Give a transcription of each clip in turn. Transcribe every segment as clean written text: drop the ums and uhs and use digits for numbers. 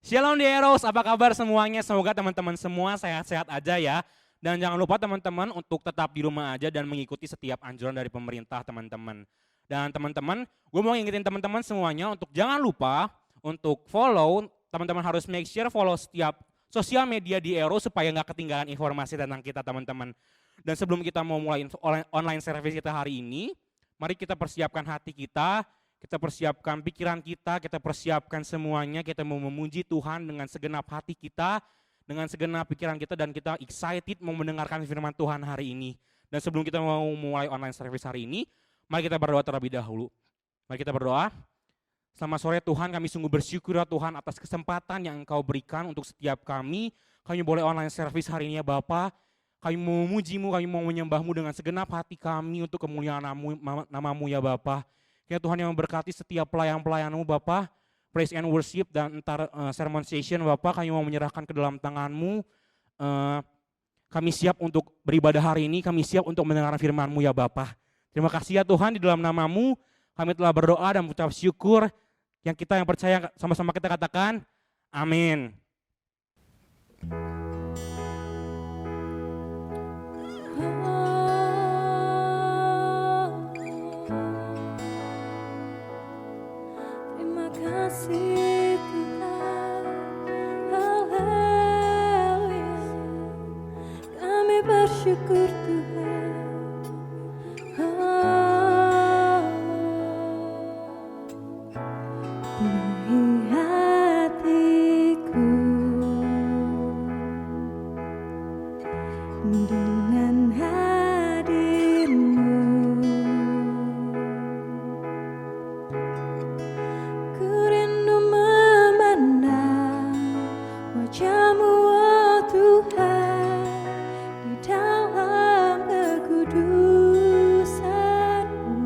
Shalom di Eros, apa kabar semuanya? Semoga teman-teman semua sehat-sehat aja ya. Dan jangan lupa teman-teman untuk tetap di rumah aja dan mengikuti setiap anjuran dari pemerintah teman-teman. Dan teman-teman, gue mau ngingetin teman-teman semuanya untuk jangan lupa untuk follow, teman-teman harus make sure follow setiap sosial media di Eros supaya nggak ketinggalan informasi tentang kita teman-teman. Dan sebelum kita mau mulai online service kita hari ini, mari kita persiapkan hati kita persiapkan pikiran kita persiapkan semuanya, kita mau memuji Tuhan dengan segenap hati kita, dengan segenap pikiran kita dan kita excited mau mendengarkan firman Tuhan hari ini. Dan sebelum kita mau mulai online service hari ini, mari kita berdoa terlebih dahulu. Mari kita berdoa. Selamat sore Tuhan, kami sungguh bersyukur ya Tuhan atas kesempatan yang Engkau berikan untuk setiap kami. Kami boleh online service hari ini ya Bapa. Kami mau memuji-Mu, kami mau menyembah-Mu dengan segenap hati kami untuk kemuliaan namamu ya Bapa. Ya Tuhan yang memberkati setiap pelayan-pelayan-Mu Bapa, praise and worship dan entar sermon session Bapa, kami mau menyerahkan ke dalam tangan-Mu. Kami siap untuk beribadah hari ini, kami siap untuk mendengar firman-Mu ya Bapa. Terima kasih ya Tuhan, di dalam nama-Mu kami telah berdoa dan mengucap syukur. Yang percaya sama-sama kita katakan, amin. Kasih Tuhan, haleluya, kami bersyukur Tuhan. Penuhi hatiku dengan hadir-Mu. Wajah-Mu, oh Tuhan, di dalam kekudusan-Mu,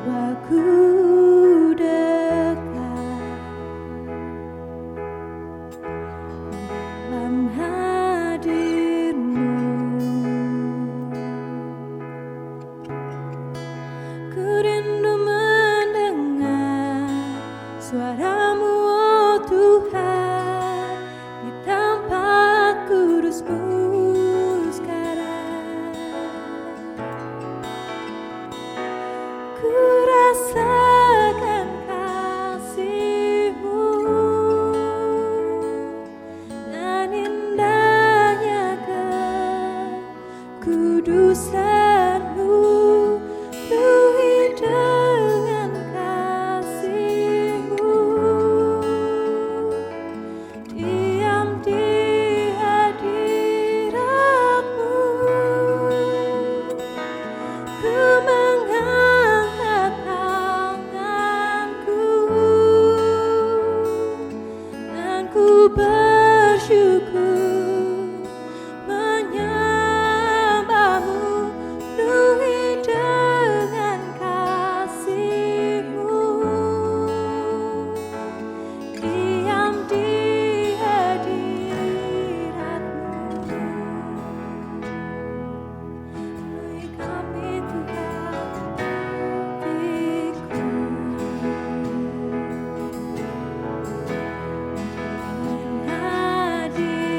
membawaku dekat dalam hadir-Mu. Ku rindu mendengar suara-Mu, Tuhan, di tempat kudus-Mu sekarang. Ku rasakan kasih-Mu dan indahnya kekudusan-Mu, penuhi dengan kasih-Mu. Diam di hadirat-Mu, ku mengangkat tanganku dan ku bersyukur menyembah-Mu, penuhi dengan kasih-Mu. Diam di hadirat-Mu, penuhi kami Tuhan, hatiku dengan hadir-Mu.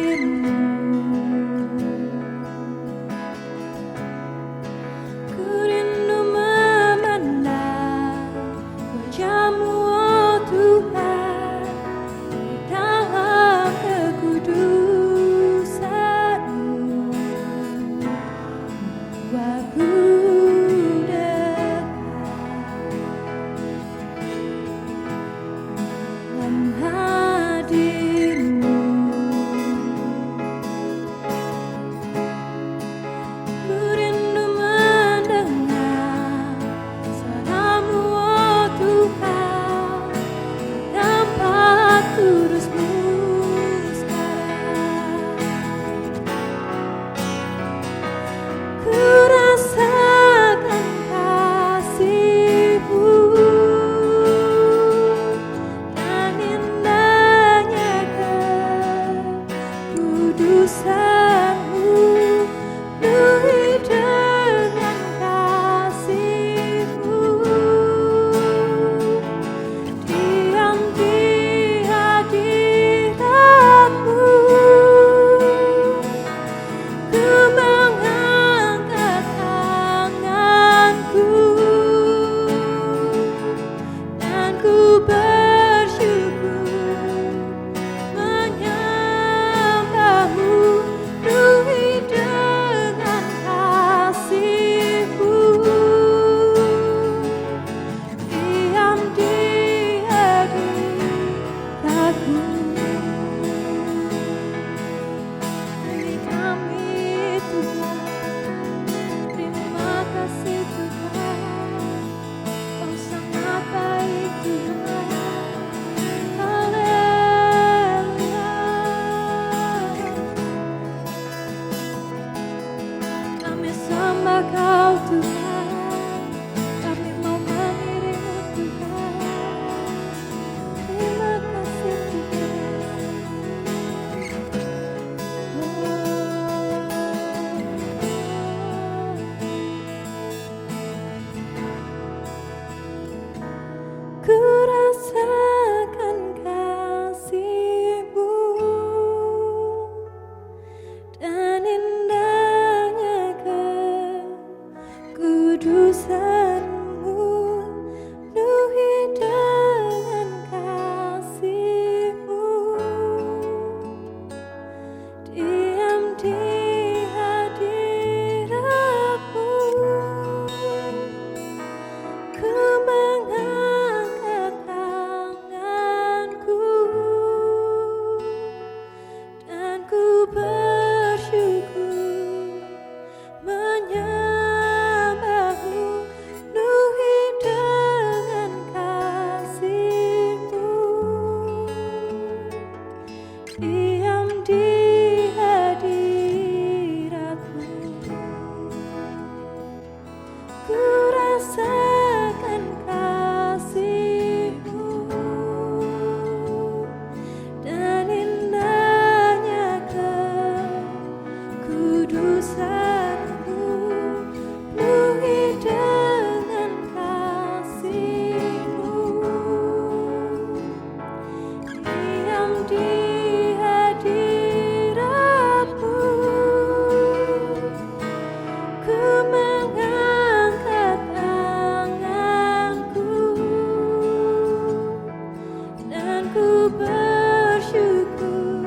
bersyukur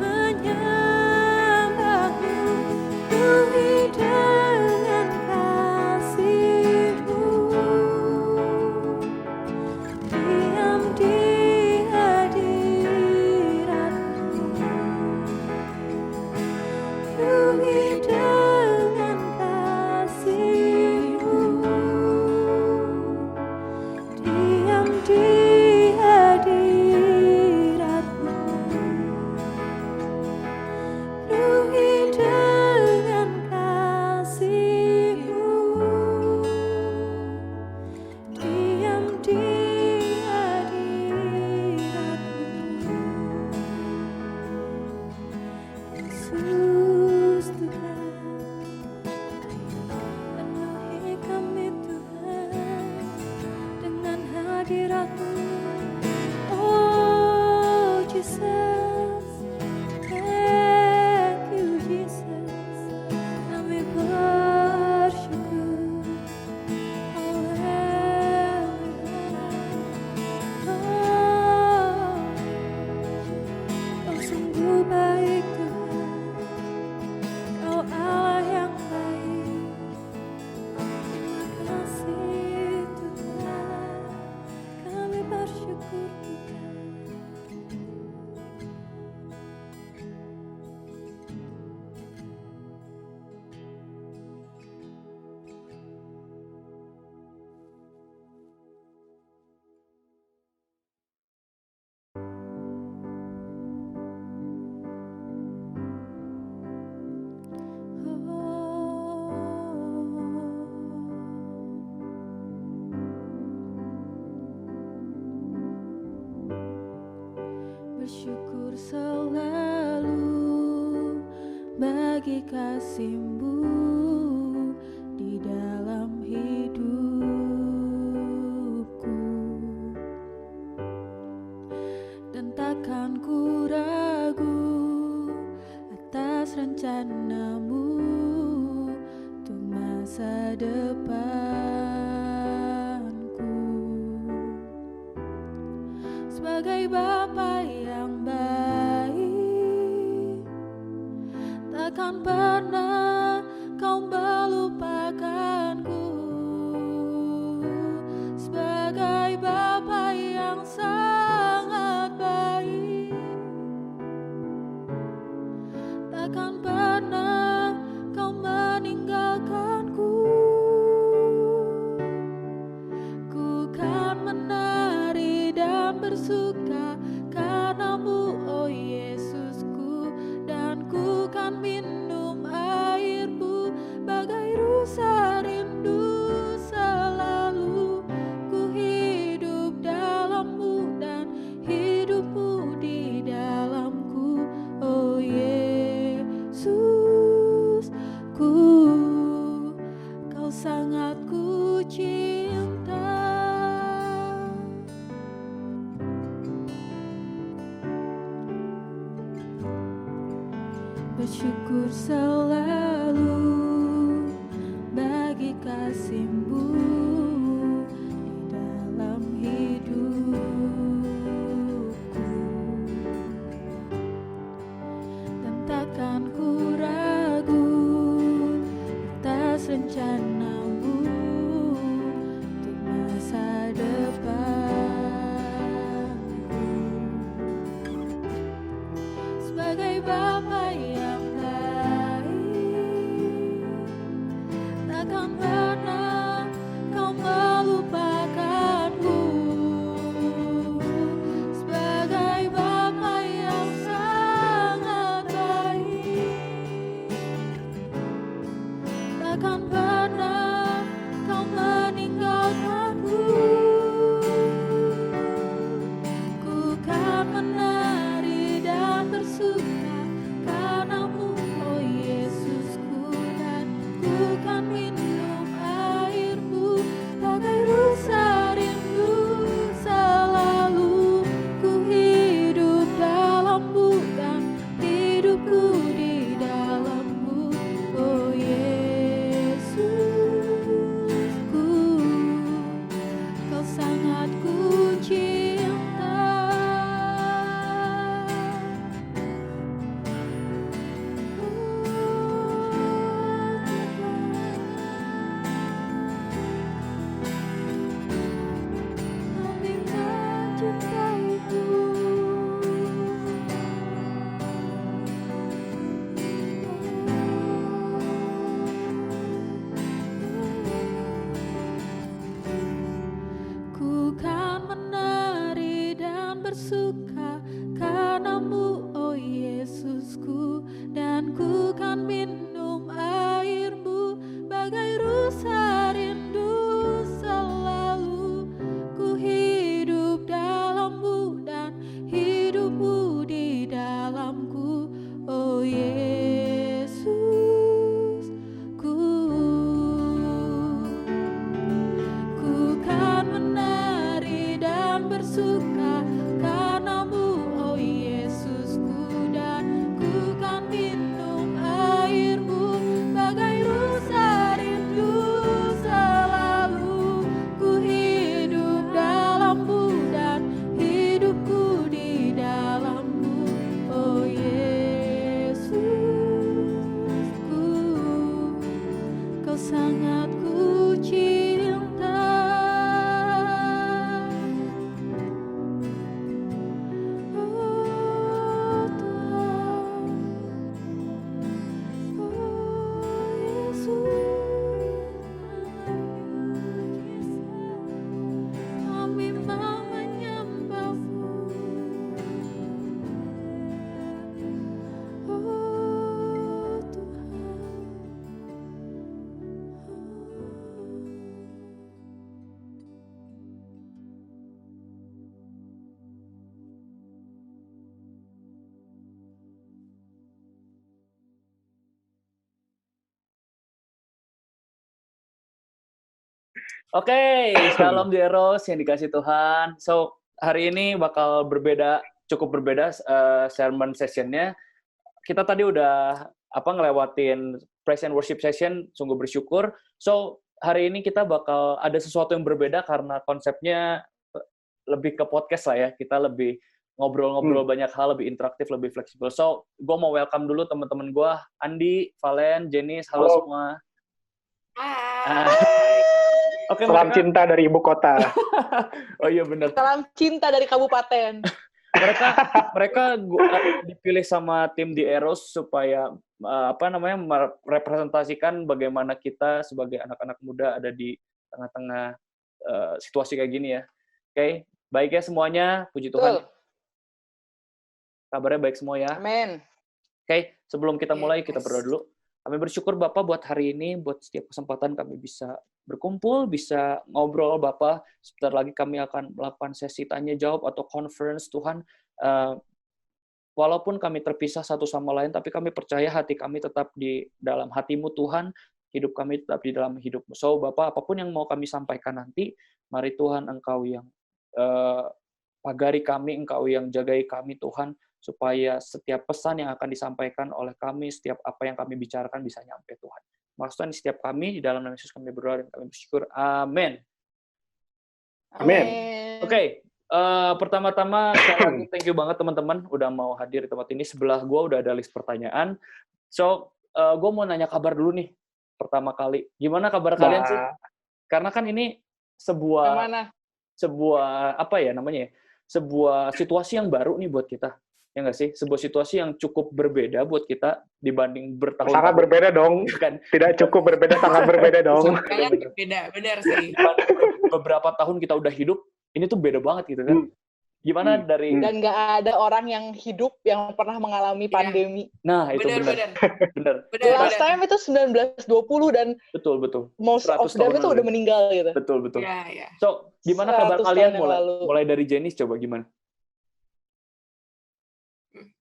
menyembahmu, penuhi dengan kasih-Mu. Diam di hadirat-Mu, penuhi dengan kasih-Mu. Diam di hadirat-Mu, penuhi dengan kasih-Mu. Diam di hadirat-Mu, Yesus Tuhan, penuhi kami Tuhan dengan hadirat-Mu. Oh Jesus, thank you Jesus, kami bersyukur. Haleluya. Oh, Kau sungguh baik Tuhan, Kau Allah yang baik. Terima kasih Tuhan, kami bersyukur Tuhan. Bersyukur selalu bagi kasih-Mu di dalam hidupku, dan takkan ku ragu atas rencana-Mu untuk masa depanku. Sebagai Bapa yang baik, takkan pernah Kau melupakanku. Sebagai Bapa yang sangat baik, takkan pernah Kau meninggalkanku. Ku kan menari dan bersuka karena-Mu, oh Yesusku, dan ku kan minum air-Mu bagai rusa rindu selalu. Ku hidup dalam-Mu dan hidup-Mu di dalamku, oh Yesusku, Kau sangat ku cinta. Bersyukur selalu bagi kasih-Mu di dalam hidupku, dan takkan ku ragu atas rencana-Mu untuk masa depanku. Sebagai Bapa yang baik, takkan pernah Kau melupakanku. Sebagai Bapa yang sangat baik, takkan pernah Kau meninggalkanku. Ku kan menari dan bersuka bersuka karenamu, oh Yesusku, dan ku kan minum airmu bagai rusa rindu selalu. Ku hidup dalammu dan hidupmu di dalamku, oh Yesusku. Ku kan menari dan bersuka karenamu, oh Yesusku, dan ku kan minum airmu bagai rusa rindu selalu. Ku hidup dalammu dan hidupku di dalammu, oh Yesusku. Kau sangat ku cinta, oh Tuhan, oh Yesus. Kami mau menyembahmu, oh Tuhan. Oke, Shalom Zeros yang dikasih Tuhan. So, hari ini bakal berbeda, cukup berbeda sermon sessionnya. Kita tadi udah ngelewatin praise and worship session, sungguh bersyukur. So, hari ini kita bakal ada sesuatu yang berbeda karena konsepnya lebih ke podcast lah ya. Kita lebih ngobrol-ngobrol banyak hal, lebih interaktif, lebih fleksibel. So, gue mau welcome dulu teman-teman gue, Andi, Valen, Jenis, halo semua. Oke, Salam cinta dari ibu kota. Oh iya benar. Salam cinta dari kabupaten. Mereka dipilih sama tim di Eros supaya merepresentasikan bagaimana kita sebagai anak-anak muda ada di tengah-tengah situasi kayak gini ya. Oke, baik ya semuanya, puji Tuhan. Kabarnya baik semua ya. Amin. Oke, sebelum kita mulai kita berdoa dulu. Kami bersyukur Bapak buat hari ini, buat setiap kesempatan kami bisa berkumpul, bisa ngobrol Bapak. Sebentar lagi kami akan melakukan sesi tanya jawab atau conference Tuhan. Walaupun kami terpisah satu sama lain, tapi kami percaya hati kami tetap di dalam hati-Mu Tuhan, hidup kami tetap di dalam hidup-Mu. So Bapak, apapun yang mau kami sampaikan nanti, mari Tuhan Engkau yang pagari kami, Engkau yang jagai kami Tuhan, supaya setiap pesan yang akan disampaikan oleh kami, setiap apa yang kami bicarakan bisa nyampe Tuhan. Maksudnya setiap kami, di dalam nama Yesus kami berdoa dan kami bersyukur. Amin. Amin. Oke, pertama-tama sekali lagi thank you banget teman-teman udah mau hadir di tempat ini. Sebelah gue udah ada list pertanyaan. So, gue mau nanya kabar dulu nih, pertama kali. Gimana kabar kalian sih? Karena kan ini sebuah sebuah situasi yang baru nih buat kita. Ya nggak sih? Sebuah situasi yang cukup berbeda buat kita dibanding bertahun-tahun. Sangat berbeda dong. Kan? Tidak cukup berbeda, sangat berbeda dong. Sangat berbeda, benar sih. Beberapa tahun kita udah hidup, ini tuh beda banget gitu kan. Gimana dari... Dan nggak ada orang yang hidup yang pernah mengalami pandemi. Nah, itu benar. Last time itu 1920 dan Betul. most of them itu udah meninggal gitu. Betul. Ya. So, gimana kabar 100 kalian tahun yang lalu. mulai dari Jenis coba gimana?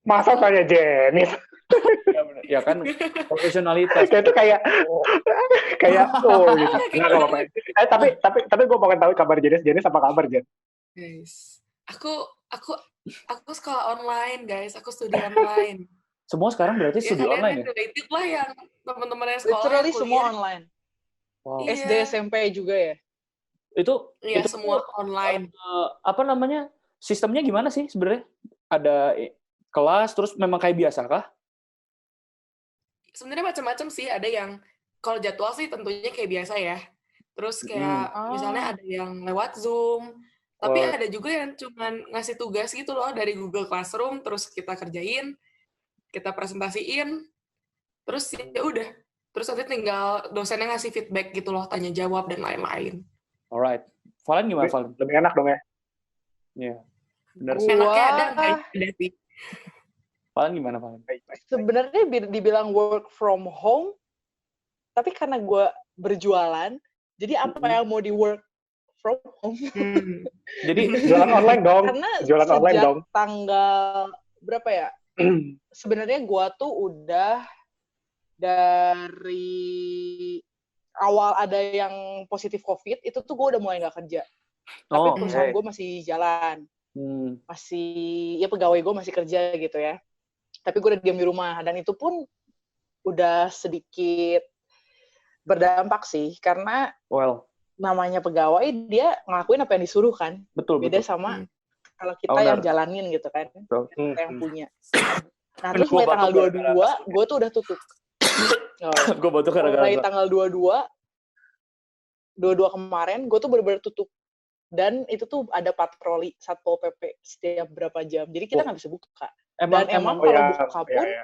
Masa tanya Jenis? Ya kan, profesionalitas. Itu kayak gitu. Nggak apa-apa. Tapi gue pengen tahu kabar Jenis apa kabar Jen? Guys, aku sekolah online, guys. Aku studi online. Semua sekarang berarti studi online ya? Related lah yang teman-teman yang sekolah. Literally kuliah. semua online. Wow. SD, SMP juga ya. Itu Semua online. Sistemnya gimana sih sebenarnya? Ada kelas terus memang kayak biasa kah? Sebenarnya macam-macam sih. Ada yang kalau jadwal sih tentunya kayak biasa ya. Terus kayak misalnya ada yang lewat Zoom. Tapi ada juga yang cuman ngasih tugas gitu loh dari Google Classroom, terus kita kerjain, kita presentasiin, terus ya udah. Terus nanti tinggal dosennya ngasih feedback gitu loh, tanya jawab dan lain-lain. Alright. Valen gimana Valen? Lebih enak dong ya? Iya. Bener sih. Enaknya ada, Gua enggaknya ada sih. Valen gimana Valen? Baik. sebenarnya dibilang work from home, tapi karena gue berjualan, jadi apa yang mau di work from home? Hmm. Jadi Jualan online dong. Karena Jualan online sejak dong. tanggal berapa ya? Sebenarnya gue tuh udah dari awal ada yang positif COVID, itu tuh gue udah mulai nggak kerja. Tapi Oh, perusahaan oke. gue masih jalan. Hmm. Masih, ya pegawai gue masih kerja gitu ya. Tapi gue udah diam di rumah. Dan itu pun udah sedikit berdampak sih. Karena Well, namanya pegawai, dia ngelakuin apa yang disuruh kan. betul Beda betul. sama Hmm. kalau kita Owner. yang jalanin gitu kan. Betul. Kita yang punya. Nah, Kan terus gua mulai tanggal batuk gara-gara 22, gue tuh udah tutup. Oh, Gue batuk gara-gara mulai gua. tanggal 22 kemarin, gue tuh bener-bener tutup. Dan itu tuh ada patroli Satpol PP setiap berapa jam. Jadi kita nggak bisa buka. Dan emang Oh kalau ya, buka pun, ya.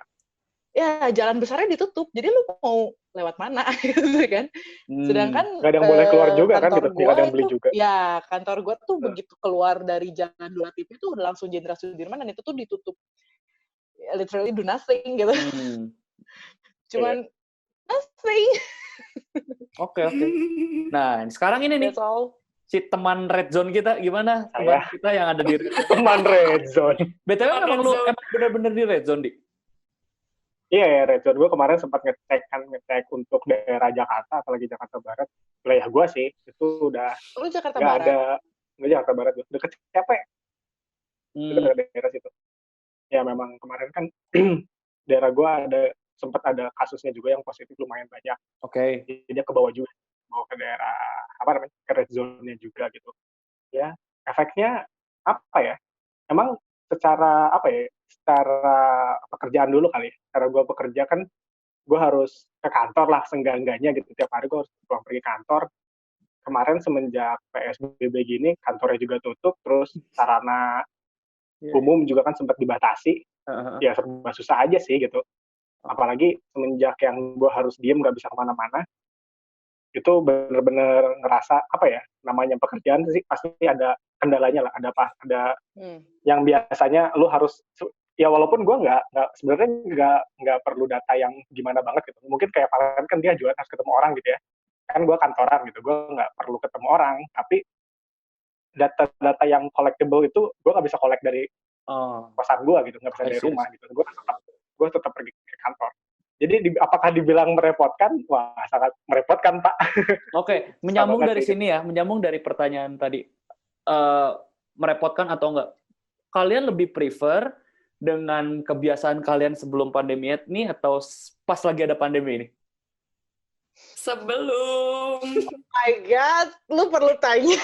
ya jalan besarnya ditutup. Jadi lu mau lewat mana gitu kan. Sedangkan Nggak ada yang boleh keluar juga kan, kantor gitu. Nggak ada yang beli itu, juga. ya kantor gue tuh begitu keluar dari Jalan Dua TV itu udah langsung Jenderal Sudirman dan itu tuh ditutup. Ya, literally do nothing gitu. Cuman nothing. Oke. Nah, sekarang ini nih That's all. si teman Red Zone kita gimana? Saya. Teman kita yang ada di Red Zone. Teman Red Zone. BTW Teman emang Red lu Zone. emang bener-bener di Red Zone, Di? Iya ya, Red Zone. Gue kemarin sempat ngecek untuk daerah Jakarta, apalagi Jakarta Barat. Wilayah gue sih, itu udah Lu Jakarta nggak Barat. ada, nggak Jakarta Barat, deket Capek, deket daerah situ. Ya memang kemarin kan daerah gue sempat ada kasusnya juga yang positif lumayan banyak. Oke. Jadi dia ke bawah juga, bawa ke daerah apa namanya, ke Red Zone-nya juga gitu. Ya, efeknya apa ya? Emang secara apa ya? Secara pekerjaan dulu kali. Karena gue bekerja kan, gue harus ke kantor lah seenggak-enggaknya gitu. Tiap hari gue harus pulang pergi kantor. Kemarin semenjak PSBB gini, kantornya juga tutup, terus sarana umum juga kan sempat dibatasi. Ya serba susah aja sih gitu. Apalagi semenjak yang gue harus diem nggak bisa kemana-mana, itu bener-bener ngerasa apa ya, namanya pekerjaan sih pasti ada kendalanya lah, ada yang biasanya lu harus, ya walaupun gue sebenarnya nggak perlu data yang gimana banget gitu. Mungkin kayak Valen kan dia jualan harus ketemu orang gitu ya, kan gue kantoran gitu, gue nggak perlu ketemu orang, tapi data yang collectible itu gue nggak bisa collect dari kosan gue gitu, nggak bisa dari rumah gitu. Gue tetap pergi ke kantor. Jadi apakah dibilang merepotkan? Wah, sangat merepotkan, Pak. Oke, menyambung dari sini ya, menyambung dari pertanyaan tadi. Merepotkan atau enggak? Kalian lebih prefer dengan kebiasaan kalian sebelum pandemi ini atau pas lagi ada pandemi ini? Sebelum. Oh my God, lu perlu tanya.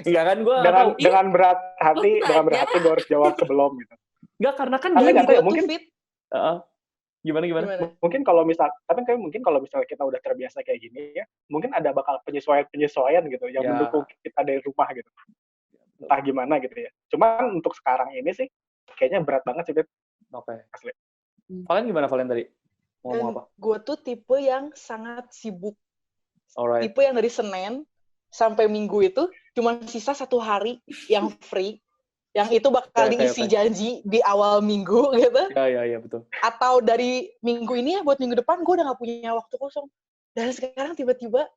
Enggak kan gue dengan berat hati gue harus jawab sebelum gitu. Enggak, karena kan Tapi gini, nggak tahu ya, mungkin gimana? Mungkin kalau misalnya kita udah terbiasa kayak gini ya, mungkin ada bakal penyesuaian gitu yang mendukung kita dari rumah gitu. Entah gimana gitu ya. Cuman untuk sekarang ini sih kayaknya berat banget sih, Bet. Oke. Asli. Valen gimana Valen tadi? Ngomong apa? Gue tuh tipe yang sangat sibuk. Alright. Tipe yang dari Senin sampai Minggu itu cuma sisa 1 hari yang free. Yang itu bakal diisi janji di awal minggu gitu. Iya, betul. Atau dari minggu ini ya buat minggu depan gue udah gak punya waktu kosong. Dan sekarang tiba-tiba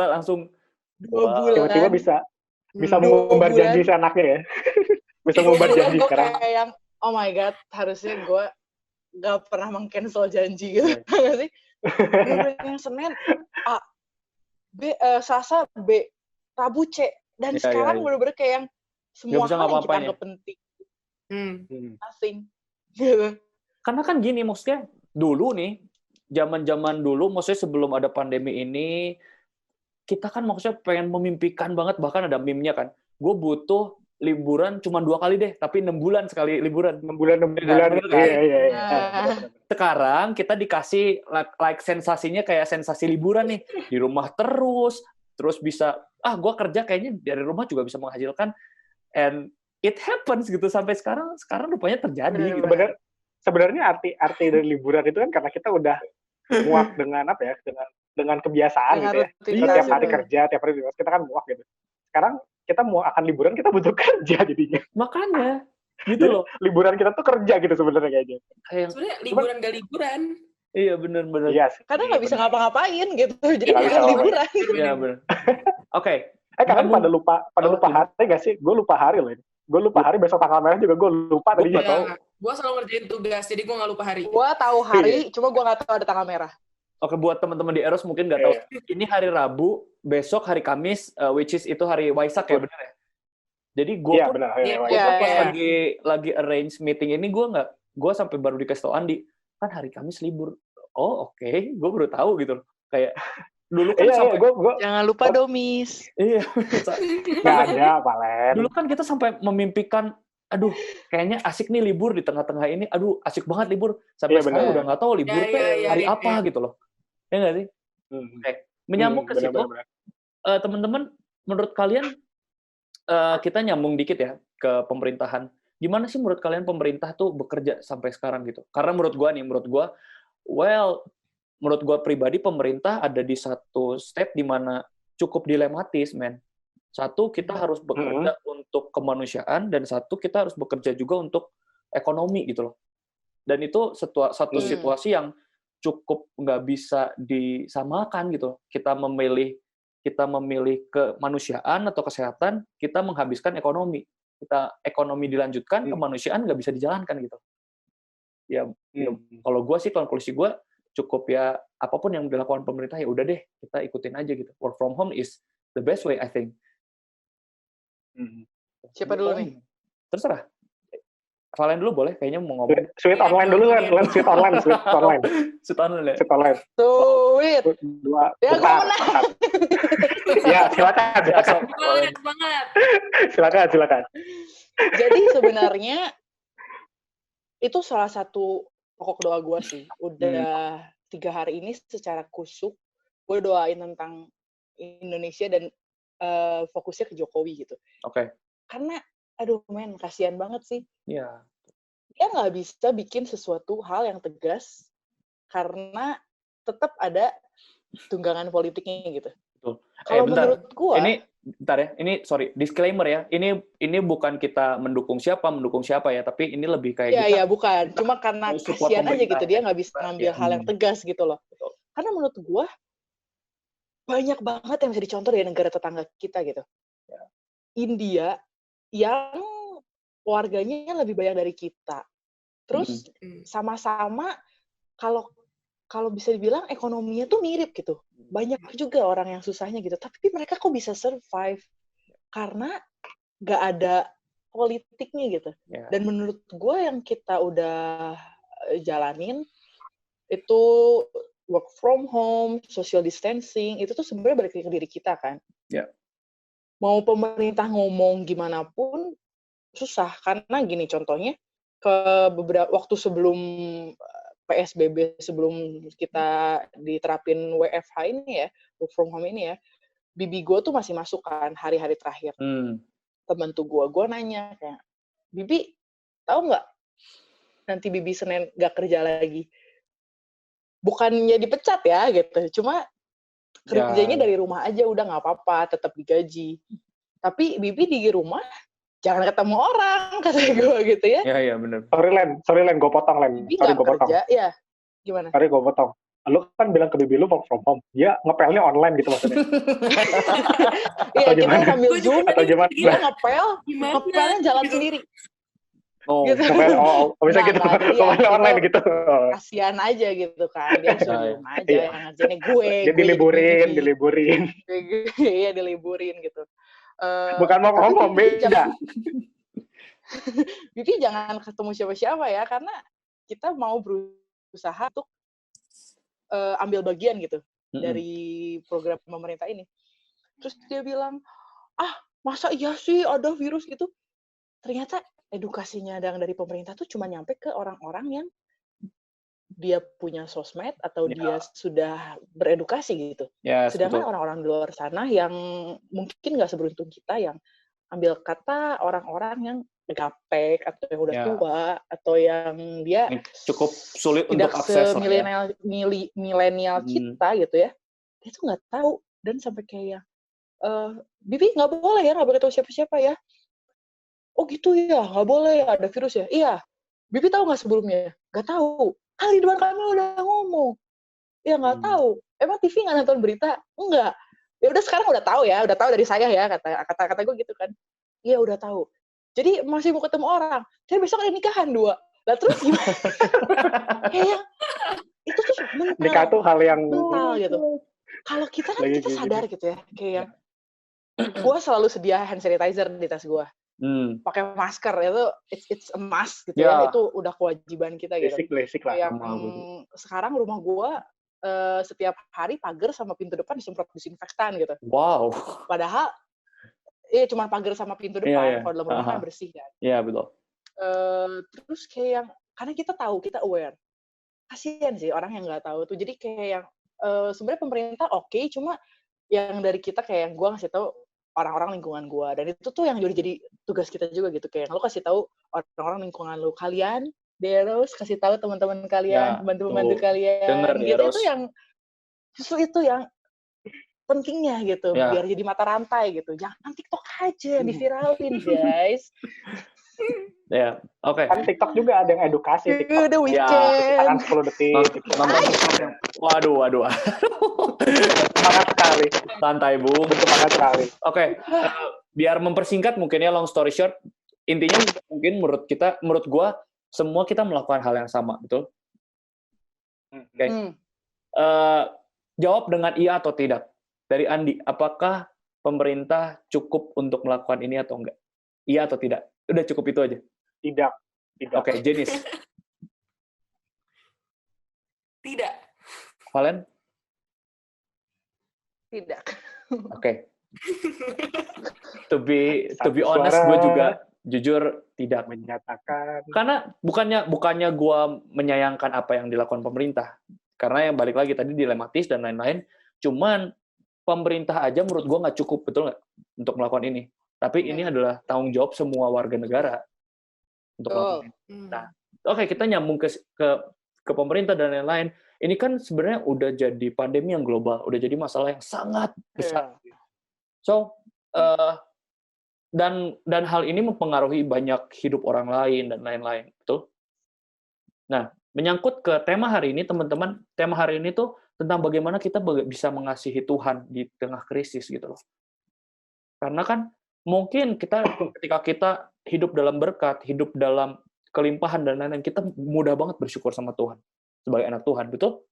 langsung 2 bulan. Tiba-tiba bisa mengumbar janji anaknya ya. Bisa mengumbar janji sekarang. Kayak yang, oh my God, harusnya gue gak pernah meng-cancel janji gitu. Nggak sih? Yang Senin A, B, Selasa B, Rabu C. Dan sekarang bener-bener kayak yang semua hal yang kita anggap penting. Nothing. Gitu. Karena kan gini, maksudnya dulu nih, zaman-zaman dulu, maksudnya sebelum ada pandemi ini, kita kan maksudnya pengen memimpikan banget, bahkan ada meme-nya kan, gue butuh liburan cuma 2 kali deh, tapi 6 bulan sekali liburan. 6 bulan. Iya. Sekarang kita dikasih like sensasinya kayak sensasi liburan nih, di rumah terus bisa, gue kerja kayaknya dari rumah juga bisa menghasilkan, and it happens gitu sampai sekarang rupanya terjadi. Gitu. Sebenarnya arti dari liburan itu kan karena kita udah muak dengan apa ya, dengan kebiasaan gitu ya. Tiap hari kerja, tiap hari kita kan muak gitu. Sekarang kita mau akan liburan kita butuh kerja jadinya. Makanya gitu loh. Liburan kita tuh kerja gitu sebenarnya kayaknya. Kayak Sebenarnya liburan gak liburan. iya bener-bener. Iya sih. Karena nggak bisa bener. ngapa-ngapain gitu. Jadi Nggak bisa bukan liburan. Iya bener. Oke. Kalian pada lupa Gimana? hari nggak sih? Gue lupa hari loh. Gue lupa hari, besok tanggal merah juga gue lupa tadinya. Gua tahu. Gue selalu ngerjain tugas, jadi gue gak lupa hari. Gue tahu hari, cuma gue nggak tahu ada tanggal merah. Oke, buat teman-teman di Eros mungkin nggak tahu. Ini hari Rabu, besok hari Kamis, which is itu hari Waisak ya, bener ya? Jadi gue Iya pun benar. Iya, Iya, pas iya. lagi arrange meeting ini gue sampai baru dikasih tau Andi, kan hari Kamis libur. Oh oke, gue baru tahu gitu loh. Kayak dulu kan Iya, sampai gue Jangan lupa Domis. iya. nggak ada Valen. Dulu kan kita sampai memimpikan, aduh kayaknya asik nih libur di tengah-tengah ini, aduh asik banget libur. Sampai Iya, sekarang benar. udah nggak tahu libur Iya, tuh iya, hari iya, apa iya. gitu loh. Ya nggak sih? Menyambung ke situ, Benar. teman-teman, menurut kalian kita nyambung dikit ya ke pemerintahan. Gimana sih menurut kalian pemerintah tuh bekerja sampai sekarang gitu? Karena menurut gua, menurut gua pribadi pemerintah ada di satu step di mana cukup dilematis, men. Satu, kita harus bekerja untuk kemanusiaan, dan satu, kita harus bekerja juga untuk ekonomi gitu loh. Dan itu satu situasi yang cukup nggak bisa disamakan gitu. Kita memilih kemanusiaan atau kesehatan, kita menghabiskan ekonomi. Kita ekonomi dilanjutkan, kemanusiaan nggak bisa dijalankan gitu. Ya, kalau konklusi gue cukup ya apapun yang dilakukan pemerintah ya udah deh kita ikutin aja gitu. Work from home is the best way I think. Siapa dulu nih? Terserah. Valen dulu boleh, kayaknya mau ngomong. Sweet online dulu kan, sweet online. Sweet online ya. Sweet online. Sweet. Dua. Ya, gue Bentar. menang. Ya, silakan. Semangat. Jadi sebenarnya itu salah satu pokok doa gue sih. Udah 3 hari ini secara kusuk gue doain tentang Indonesia dan fokusnya ke Jokowi gitu. Oke. Karena aduh men, kasihan banget sih. Iya. Dia nggak bisa bikin sesuatu hal yang tegas karena tetap ada tunggangan politiknya gitu. Betul. Kalau Bentar. menurut gua, Bentar ya, ini sorry, disclaimer ya. Ini bukan kita mendukung siapa ya, tapi ini lebih kayak iya bukan. Cuma karena mau support kasihan aja pemerintah gitu, dia nggak bisa ngambil hal yang tegas gitu loh. Betul. Karena menurut gua banyak banget yang bisa dicontoh dari negara tetangga kita gitu. Ya. India yang warganya lebih banyak dari kita. Terus sama-sama kalau bisa dibilang ekonominya tuh mirip gitu. Banyak juga orang yang susahnya gitu. Tapi mereka kok bisa survive? Karena nggak ada politiknya gitu. Ya. Dan menurut gue yang kita udah jalanin, itu work from home, social distancing, itu tuh sebenarnya balik ke diri kita kan. Ya. Mau pemerintah ngomong gimana pun, susah. Karena gini contohnya, ke beberapa waktu sebelum PSBB, sebelum kita diterapin WFH ini ya, work from home ini ya, bibi gue tuh masih masuk kan hari-hari terakhir. Temen tuh gue nanya kayak, Bibi, tahu nggak nanti Bibi Senin nggak kerja lagi? Bukannya dipecat ya gitu, cuma kerjanya dari rumah aja, udah nggak apa-apa, tetap digaji. Tapi Bibi di rumah jangan ketemu orang, kata gue gitu ya. Iya benar. Sorry Len, gue potong Len. Bibi Sorry nggak gue potong. kerja, ya gimana? Sorry gue potong. Lu kan bilang ke bibi lu work from home, dia ngepelnya online gitu maksudnya. Iya, kita gimana? sambil Zoom, Atau gimana? dia ngepelnya jalan gitu. sendiri. Oh, Gitu. Bisa gitu. Ngepelnya online gitu. Kasihan aja gitu kan, dia suruh di rumah aja, Iya. yang ngerjainnya gue. Dia diliburin. Iya, diliburin gitu. Bukan work from home, beda. Bibi jangan ketemu siapa-siapa ya, karena kita mau berusaha untuk ambil bagian gitu dari program pemerintah ini. Terus dia bilang, masa iya sih ada virus gitu? Ternyata edukasinya dari pemerintah tuh cuma nyampe ke orang-orang yang dia punya sosmed atau dia sudah beredukasi gitu. Yes, sedangkan betul. orang-orang di luar sana yang mungkin nggak seberuntung kita, yang ambil kata orang-orang yang gaptek atau yang udah tua atau yang dia cukup sulit tidak untuk akses milenial kita gitu ya, dia tuh nggak tahu dan sampai kayak Bibi nggak boleh ya, nggak boleh tahu siapa-siapa ya. Oh gitu ya, nggak boleh ya, ada virus ya. Iya. Bibi tahu nggak sebelumnya? Nggak tahu. Kali depan kami udah ngomong. Ya nggak tahu. Emang TV nggak nonton berita? Enggak. Ya udah sekarang udah tahu dari saya ya, kata gue gitu kan. Iya udah tahu. Jadi masih mau ketemu orang. Saya besok ada nikahan 2. Lah terus gimana? Kayak itu tuh Nikah tuh hal yang mental gitu. Kalau kita kan Lagi kita kayak sadar gitu ya, kayak gue selalu sedia hand sanitizer di tas gue. Pakai masker itu it's a must gitu ya. Itu udah kewajiban kita gitu. basic lah. Kayak sekarang rumah gue setiap hari pagar sama pintu depan disemprot disinfektan gitu. Wow. Padahal cuma pagar sama pintu depan. Kalau dalam rumah kan bersih kan. Iya betul. Terus kayak yang karena kita tahu, kita aware. Kasian sih orang yang nggak tahu tuh. Jadi kayak yang sebenarnya pemerintah oke, cuma yang dari kita kayak yang gue ngasih tahu orang-orang lingkungan gue, dan itu tuh yang jadi tugas kita juga gitu, kayak lo kasih tahu orang-orang lingkungan lo, kalian Deros kasih tahu teman-teman kalian, pembantu-pembantu kalian, gitu. Itu yang justru itu yang pentingnya gitu, biar jadi mata rantai gitu. Jangan TikTok aja diviralin guys. Ya, oke. Kan TikTok juga ada yang edukasi. TikTok. Udah weekend. Tangan 10 detik. Waduh. Semangat sekali. Santai, Bung. Semangat sekali. Oke. Biar mempersingkat mungkin ya, long story short, intinya mungkin menurut gua, semua kita melakukan hal yang sama, betul? Oke. Jawab dengan iya atau tidak. Dari Andi, apakah pemerintah cukup untuk melakukan ini atau enggak? Iya atau tidak? Udah cukup itu aja. Tidak. Oke, Jenis. Tidak. Valen? Tidak. Oke. To be honest, gue juga jujur tidak menyatakan. Karena bukannya gue menyayangkan apa yang dilakukan pemerintah. Karena yang balik lagi tadi dilematis dan lain-lain. Cuman pemerintah aja menurut gue nggak cukup, betul nggak, untuk melakukan ini. Tapi ini adalah tanggung jawab semua warga negara untuk melakukan ini. Nah, oke, kita nyambung ke pemerintah dan lain-lain. Ini kan sebenarnya udah jadi pandemi yang global, udah jadi masalah yang sangat besar. So, dan hal ini mempengaruhi banyak hidup orang lain dan lain-lain, betul? Nah, menyangkut ke tema hari ini, teman-teman, tema hari ini tuh tentang bagaimana kita bisa mengasihi Tuhan di tengah krisis gitu loh. Karena kan mungkin ketika kita hidup dalam berkat, hidup dalam kelimpahan dan lain-lain, kita mudah banget bersyukur sama Tuhan sebagai anak Tuhan, betul?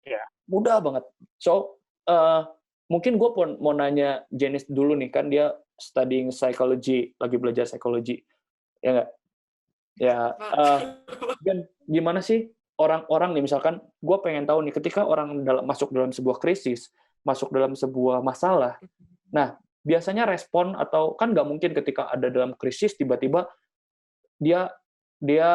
Iya. Mudah banget. So, mungkin gue mau nanya Jenis dulu nih, kan dia studying psychology, lagi belajar psikologi, ya nggak? Ya, dan gimana sih orang-orang nih, misalkan gue pengen tahu nih, ketika orang masuk dalam sebuah krisis, masuk dalam sebuah masalah, nah, biasanya respon atau kan nggak mungkin ketika ada dalam krisis tiba-tiba dia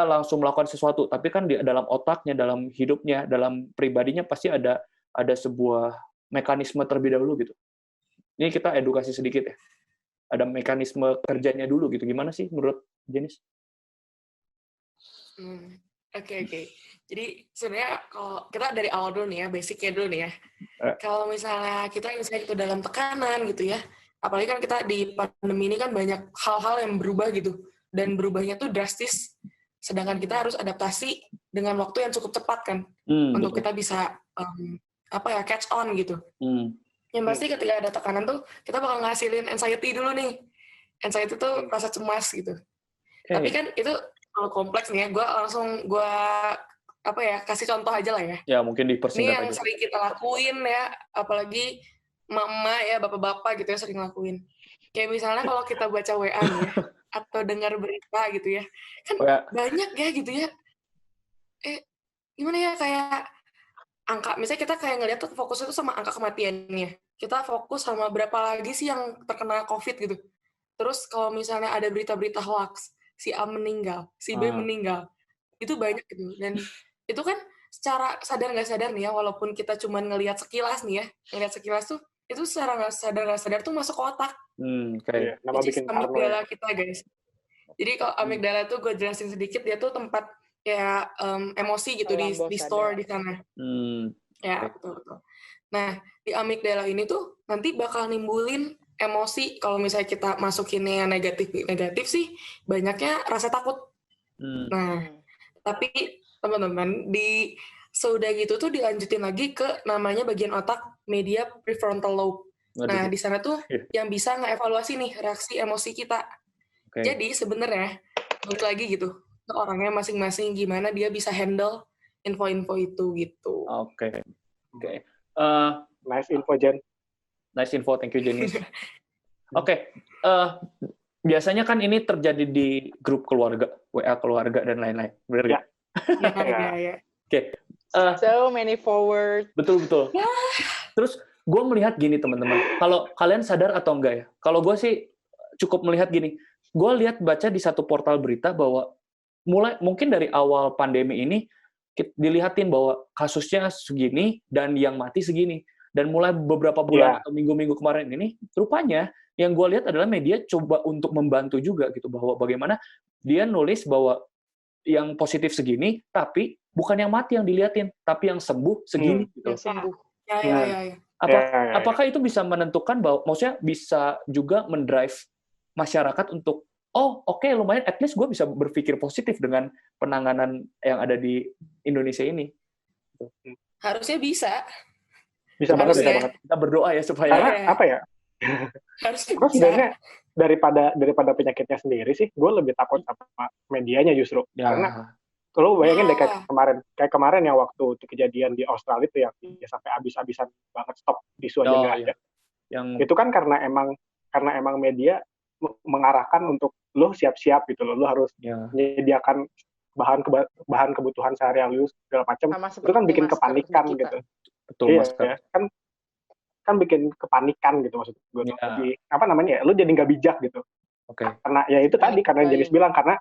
langsung melakukan sesuatu, tapi kan dalam otaknya, dalam hidupnya, dalam pribadinya pasti ada sebuah mekanisme terlebih dahulu gitu. Ini kita edukasi sedikit ya. Ada mekanisme kerjanya dulu gitu. Gimana sih menurut Jenis? Oke. Jadi sebenarnya kalau kita dari awal dulu nih ya, basicnya dulu nih ya. Kalau misalnya kita itu dalam tekanan gitu ya, apalagi kan kita di pandemi ini kan banyak hal-hal yang berubah gitu, dan berubahnya tuh drastis, sedangkan kita harus adaptasi dengan waktu yang cukup cepat kan, untuk betul. kita bisa catch on gitu. Yang pasti ketika ada tekanan tuh kita bakal ngasilin anxiety dulu nih. Anxiety tuh rasa cemas gitu. Tapi kan itu kalau kompleks nih ya, gue kasih contoh aja lah ya. Ya mungkin dipersingkat aja. Ini yang sering kita lakuin ya, apalagi mama ya, bapak-bapak gitu ya sering lakuin. Kayak misalnya kalau kita baca WA nih ya, atau dengar berita gitu ya, kan banyak ya gitu ya. Gimana ya, kayak angka, misalnya kita kayak ngeliat tuh fokusnya tuh sama angka kematiannya. Kita fokus sama berapa lagi sih yang terkena COVID gitu. Terus kalau misalnya ada berita-berita hoax, si A meninggal, si B meninggal, itu banyak gitu. Dan itu kan secara sadar nggak sadar nih ya, walaupun kita cuma ngelihat sekilas nih ya, tuh, itu secara nggak sadar tuh masuk ke otak. Nama bikin amigdala kita, guys. Jadi kalau amigdala tuh gue jelasin sedikit, dia tuh tempat kayak emosi gitu di store di sana. Ya, betul. Nah, di amigdala ini tuh nanti bakal nimbulin emosi. Kalau misalnya kita masukinnya yang negatif sih banyaknya rasa takut. Nah, tapi teman-teman di sudah gitu tuh dilanjutin lagi ke namanya bagian otak media prefrontal lobe. Nah, di sana tuh yang bisa ngeevaluasi nih reaksi emosi kita. Jadi sebenarnya balik lagi gitu ke orangnya masing-masing gimana dia bisa handle info-info itu gitu. Oke. Nice info, Jen. Nice info, thank you Jenny. Oke. Biasanya kan ini terjadi di grup keluarga, WA keluarga dan lain-lain. Benar nggak? Ya. Oke. So many forward. Betul. Terus gue melihat gini teman-teman, kalau kalian sadar atau enggak ya, kalau gue sih cukup melihat gini, gue baca di satu portal berita bahwa mungkin dari awal pandemi ini dilihatin bahwa kasusnya segini dan yang mati segini, dan mulai beberapa bulan atau minggu-minggu kemarin ini, rupanya yang gue lihat adalah media coba untuk membantu juga gitu, bahwa bagaimana dia nulis bahwa yang positif segini, tapi bukan yang mati yang dilihatin, tapi yang sembuh segini gitu. Yang sembuh. Ya. Apakah itu bisa menentukan bahwa, maksudnya bisa juga mendrive masyarakat untuk, oke, lumayan, at least gue bisa berpikir positif dengan penanganan yang ada di Indonesia ini. Harusnya bisa. Bisa banget. Kita berdoa ya supaya. Karena apa ya? Harusnya Gue bisa. sebenarnya daripada penyakitnya sendiri sih, gue lebih takut sama medianya justru. Karena lo bayangin deh kayak kemarin yang waktu itu kejadian di Australia itu yang sampai habis-habisan banget, stop tisu aja nggak ada. Itu kan karena emang media mengarahkan untuk lo siap-siap gitu lo harus menyediakan bahan kebutuhan sehari-hari lu segala macam. Itu kan bikin kepanikan gitu. Betul, iya, kan bikin kepanikan gitu maksud gue. Jadi apa namanya ya, lu jadi nggak bijak gitu. Karena ya itu tadi, karena Jenis bilang, karena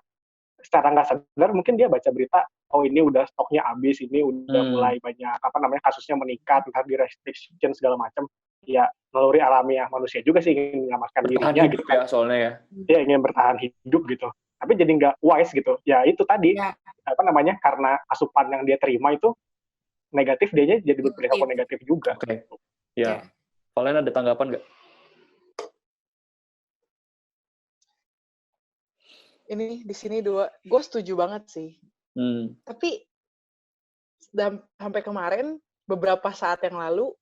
secara nggak sadar mungkin dia baca berita, ini udah stoknya habis, ini udah mulai banyak kasusnya meningkat, entah di restriction segala macam. Ya naluri alamiah manusia juga sih ingin menyelamatkan dirinya gitu kan. Ya, soalnya ya. Dia ingin bertahan hidup gitu. Tapi jadi nggak wise gitu. Ya itu tadi karena asupan yang dia terima itu negatif, dianya jadi berperilaku negatif juga. Ya. Kalian ada tanggapan nggak? Ini di sini gue setuju banget sih. Tapi sampai kemarin beberapa saat yang lalu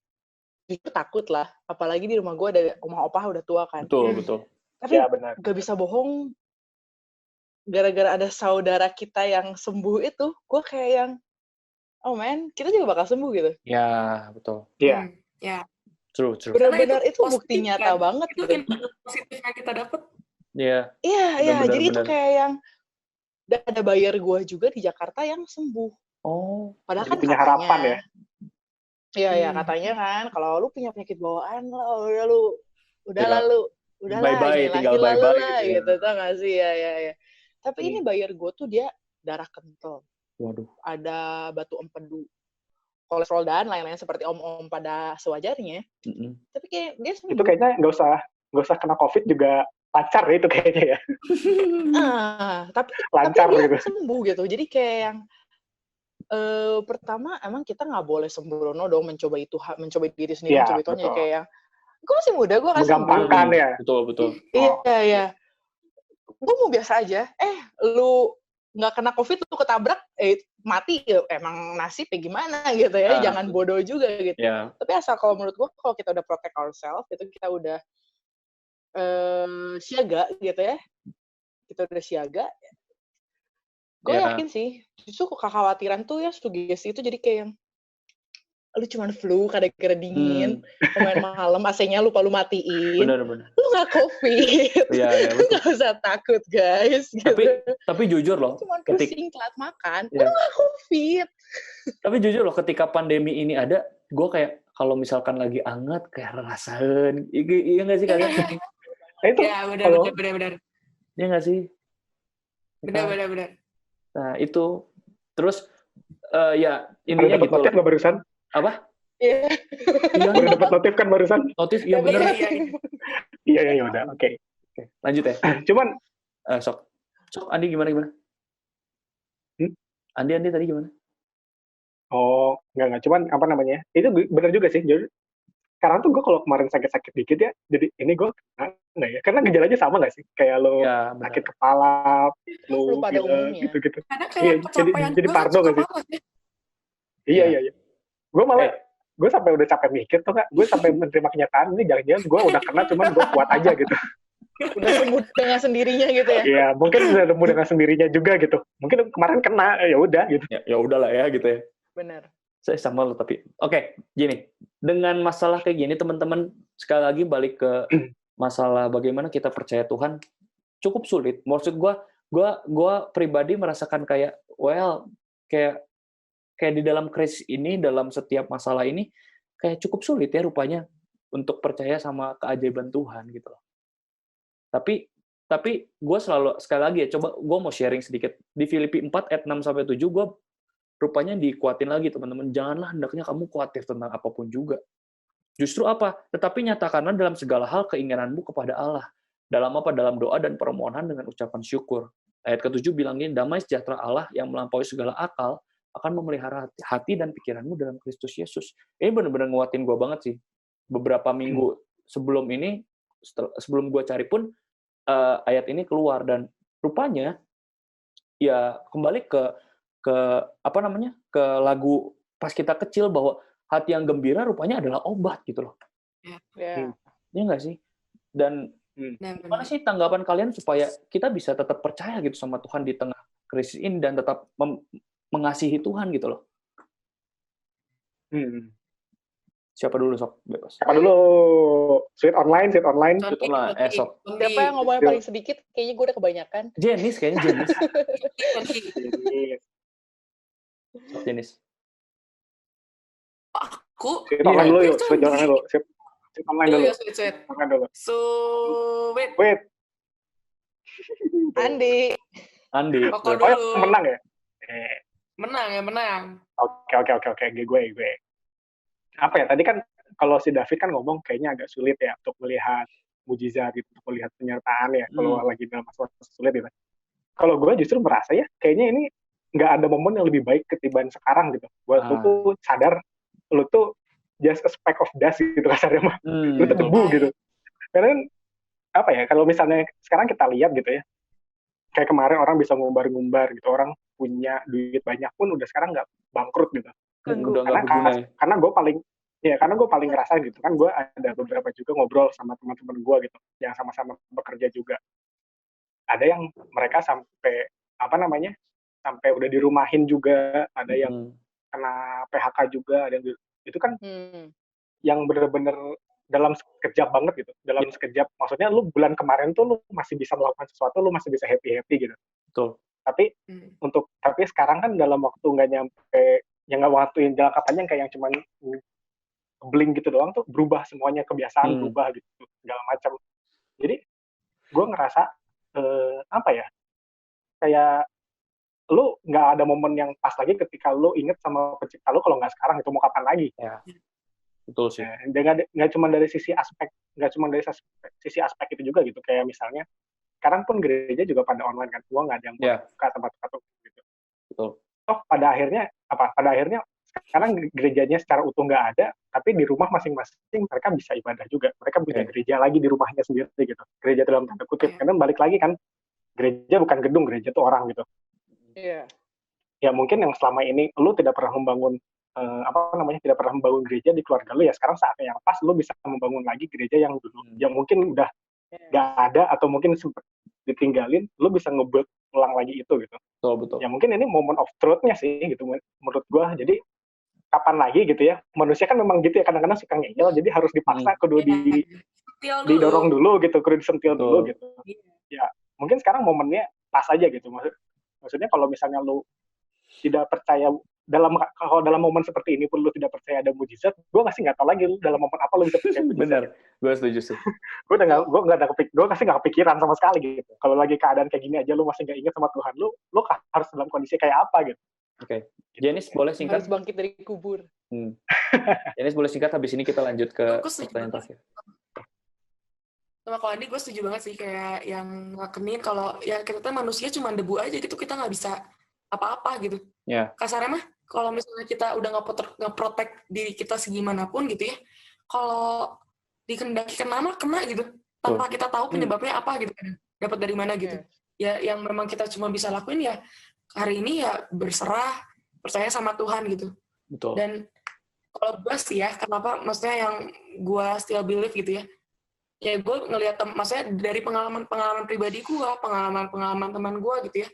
jujur takut lah, apalagi di rumah gue ada omah opah udah tua kan. Betul. Tapi gak bisa bohong, gara-gara ada saudara kita yang sembuh itu, gue kayak yang, kita juga bakal sembuh gitu. Ya, betul. Iya. Ya. True. Benar-benar itu bukti nyata banget itu gitu. Positif yang kita dapat. Iya. Iya, jadi itu kayak yang ada bayar gue juga di Jakarta yang sembuh. Padahal kan punya harapan ya. Iya, katanya kan kalau lu punya penyakit bawaan udahlah bye-bye, tinggal bye-bye gitu, tau gak sih? Ya. Tapi ini bayar gue tuh dia darah kental. Waduh. Ada batu empedu, kolesterol dan lain-lain seperti om-om pada sewajarnya. Tapi kayak dia sembuh. Itu kayaknya nggak usah kena COVID juga lancar ya itu kayaknya ya. Tapi dia gitu. Sembuh gitu. Jadi kayak yang pertama emang kita nggak boleh sembrono dong mencoba diri sendiri, mencoba itu kayak yang gue masih muda, gue akan menggampangkan ya. Betul. Iya. Gue mau biasa aja. Lu nggak kena COVID, lu ketabrak, mati ya emang nasib ya gimana gitu ya. Jangan bodoh juga gitu. Tapi asal kalau menurut gue, kalau kita udah protect ourselves, itu kita udah siaga gitu ya. Kita udah siaga. Gue yakin sih, justru kekhawatiran tuh ya, sugesti itu jadi kayak yang lu cuman flu, kadang-kadang dingin, main malam, AC-nya lupa lu matiin. Benar. Lu nggak COVID. Iya, lu nggak usah takut, guys. Gitu. Tapi jujur loh, cuman pusing telat makan, lu nggak COVID. Tapi jujur loh, ketika pandemi ini ada, gue kayak kalau misalkan lagi anget, kayak rasain. Iya nggak sih kalian? Iya, benar. Iya nggak sih? Benar. Nah, itu. Terus, ya, intinya gitu. Notif nggak barusan? Apa? Iya. Udah dapat notif kan barusan? Notif, iya bener. Iya, udah. Oke. Lanjut ya. Cuman, Sok, Andi gimana? Andi tadi gimana? enggak. Cuman, apa namanya, itu benar juga sih. sekarang tuh gue kalau kemarin sakit-sakit dikit ya, jadi ini gue kena nggak ya? Karena gejalanya sama nggak sih? Kayak lo Ya, benar. sakit kepala, Flu lo pada pilek umumnya. gitu-gitu. Karena Iya, kayak pencapaian jadi juga kan parno suka nggak sih? banget ya. Iya, Iya. iya. Gue malah, Eh, gue sampai udah capek mikir tuh nggak? Gue sampai menerima kenyataan ini jangan-jangan gue udah kena, cuman gue kuat aja gitu. Udah sembuh dengan sendirinya gitu ya. Iya, mungkin udah nemu dengan sendirinya juga gitu. Mungkin kemarin kena, ya udah gitu. ya udahlah ya gitu ya. Benar. Saya sama lo tapi. Oke, gini. Dengan masalah kayak gini teman-teman, sekali lagi balik ke masalah bagaimana kita percaya Tuhan, cukup sulit. Maksud gue pribadi merasakan kayak kayak di dalam krisis ini, dalam setiap masalah ini kayak cukup sulit ya rupanya untuk percaya sama keajaiban Tuhan gitu loh. Tapi gue selalu, sekali lagi ya, coba gue mau sharing sedikit. Di Filipi 4 ayat 6-7, gue rupanya dikuatin lagi teman-teman. Janganlah hendaknya kamu khawatir tentang apapun juga. Justru apa? Tetapi nyatakanlah dalam segala hal keinginanmu kepada Allah. Dalam apa? Dalam doa dan permohonan dengan ucapan syukur. Ayat ke-7 bilang gini, damai sejahtera Allah yang melampaui segala akal akan memelihara hati dan pikiranmu dalam Kristus Yesus. Ini benar-benar nguatin gue banget sih. Beberapa minggu sebelum ini, sebelum gue cari pun, ayat ini keluar, dan rupanya ya kembali ke apa namanya, ke lagu pas kita kecil, bahwa hati yang gembira rupanya adalah obat gitu loh. Ya. Iya nggak sih? Dan gimana sih tanggapan kalian supaya kita bisa tetap percaya gitu sama Tuhan di tengah krisis ini dan tetap mengasihi Tuhan gitu loh? Siapa dulu sok? Bebas. Siapa dulu? Sweet online. Sok. Siapa yang ngomongnya paling sedikit? Kayaknya gue udah kebanyakan. Jenis. Jenis. Aku Sweet online dulu yuk. Sweet online dulu. Sweet online dulu. Sweet. Online dulu. Wait. Wait. Andi. Rokok Oh, dulu. menang ya? Menang. Oke. Gue. Apa ya, tadi kan kalau si David kan ngomong kayaknya agak sulit ya untuk melihat mujizat gitu, untuk melihat penyertaan ya kalau lagi dalam masa sulit gitu. Kalau gue justru merasa ya kayaknya ini nggak ada momen yang lebih baik ketimbang sekarang gitu. Buat lu tuh sadar lu tuh just a speck of dust gitu kasarnya mah. Lu tuh debu gitu. Karena apa ya, kalau misalnya sekarang kita lihat gitu ya, kayak kemarin orang bisa ngumbar-ngumbar gitu, orang punya duit banyak pun udah sekarang nggak bangkrut gitu. Udah nggak berguna ya. Karena gue paling ngerasa gitu kan, gue ada beberapa juga ngobrol sama teman-teman gue gitu yang sama-sama bekerja juga, ada yang mereka sampai sampai udah dirumahin juga, ada yang kena PHK juga, ada yang itu kan yang bener-bener dalam sekejap banget gitu, dalam sekejap, maksudnya lu bulan kemarin tuh lu masih bisa melakukan sesuatu, lu masih bisa happy gitu. Betul. Tapi sekarang kan dalam waktu nggak nyampe, yang nggak waktu yang jangka panjang, kayak yang cuman blink gitu doang tuh berubah semuanya, kebiasaan berubah gitu segala macam. Jadi gue ngerasa kayak lu nggak ada momen yang pas lagi ketika lu inget sama pencipta lu, kalau nggak sekarang itu mau kapan lagi? Ya. Betul sih. Nggak cuma dari sisi aspek itu juga gitu, kayak misalnya sekarang pun gereja juga pada online kan, gua nggak ada yang buka tempat-tempat gitu. Betul. Pada akhirnya sekarang gerejanya secara utuh nggak ada, tapi di rumah masing-masing mereka bisa ibadah juga, mereka punya gereja lagi di rumahnya sendiri gitu, gereja dalam tanda kutip, karena balik lagi kan, gereja bukan gedung, gereja itu orang gitu. Iya. Ya mungkin yang selama ini lu tidak pernah membangun tidak pernah membangun gereja di keluarga lu, ya sekarang saatnya yang pas lu bisa membangun lagi gereja yang dulu yang mungkin udah nggak ada atau mungkin sempat ditinggalin, lu bisa ngebuild ulang lagi itu gitu. Betul. Ya mungkin ini moment of truth-nya sih gitu menurut gua. Jadi kapan lagi gitu ya, manusia kan memang gitu ya, kadang-kadang suka ngeyel, jadi harus dipaksa kudu didorong dulu gitu, kudu disentil dulu gitu. Ya mungkin sekarang momennya pas aja gitu. Maksudnya kalau misalnya lu tidak percaya kalau dalam momen seperti ini pun lu tidak percaya ada mujizat, gue masih nggak tahu lagi lu dalam momen apa lu bisa percaya mujizat. Benar, gue setuju sih. gue masih nggak kepikiran sama sekali gitu. Kalau lagi keadaan kayak gini aja lu masih nggak ingat sama Tuhan, lu harus dalam kondisi kayak apa gitu. Oke. Jenis boleh singkat? Harus bangkit dari kubur. Jenis boleh singkat, habis ini kita lanjut ke pertanyaan terakhir. Sama kalau Andi, gue setuju banget sih, kayak yang ngakenin kalau ya kita tuh manusia cuma debu aja gitu, kita nggak bisa apa-apa gitu. Ya. Kasarnya mah kalau misalnya kita udah nggak protek diri kita segimanapun gitu ya, kalau dikendaki kena mah kena gitu, tanpa kita tahu penyebabnya apa gitu kan, dapat dari mana gitu. Ya yang memang kita cuma bisa lakuin ya hari ini ya berserah, percaya sama Tuhan gitu. Betul. Dan kalau gue sih ya, kenapa maksudnya yang gue still believe gitu ya, ya gue ngelihat maksudnya dari pengalaman pribadi gue, pengalaman teman gue gitu ya,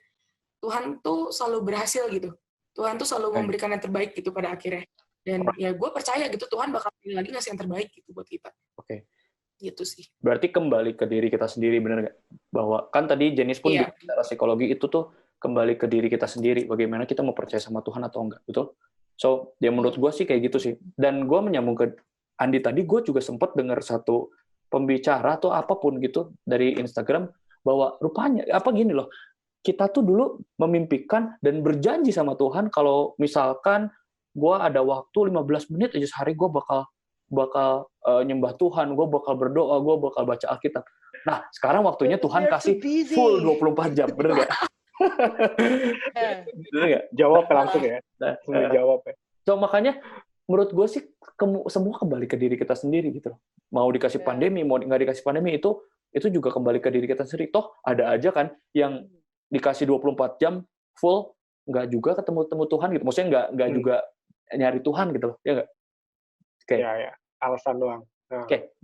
Tuhan tuh selalu berhasil gitu. Tuhan tuh selalu memberikan yang terbaik gitu pada akhirnya. Dan ya gue percaya gitu Tuhan bakal lagi ngasih yang terbaik gitu buat kita. Oke. Gitu sih. Berarti kembali ke diri kita sendiri, bener nggak? Bahwa kan tadi Jenis pun secara psikologi itu tuh kembali ke diri kita sendiri. Bagaimana kita mau percaya sama Tuhan atau enggak, betul? So, ya menurut gue sih kayak gitu sih. Dan gue menyambung ke Andi tadi, gue juga sempat dengar satu pembicara atau apapun gitu dari Instagram, bahwa rupanya, apa gini loh, kita tuh dulu memimpikan dan berjanji sama Tuhan kalau misalkan gue ada waktu 15 menit aja sehari, gue bakal nyembah Tuhan, gue bakal berdoa, gue bakal baca Alkitab. Nah, sekarang waktunya Tuhan kasih full 24 jam, bener nggak? Bener nggak? Jawab langsung ya. Langsung dijawab ya. So, makanya menurut gue sih semua kembali ke diri kita sendiri gitu loh. Mau dikasih pandemi, mau nggak dikasih pandemi, itu juga kembali ke diri kita sendiri. Toh ada aja kan yang dikasih 24 jam full, nggak juga ketemu Tuhan gitu. Maksudnya nggak juga nyari Tuhan gitu loh. Ya nggak? Oke. Ya. Alasan doang. Oke.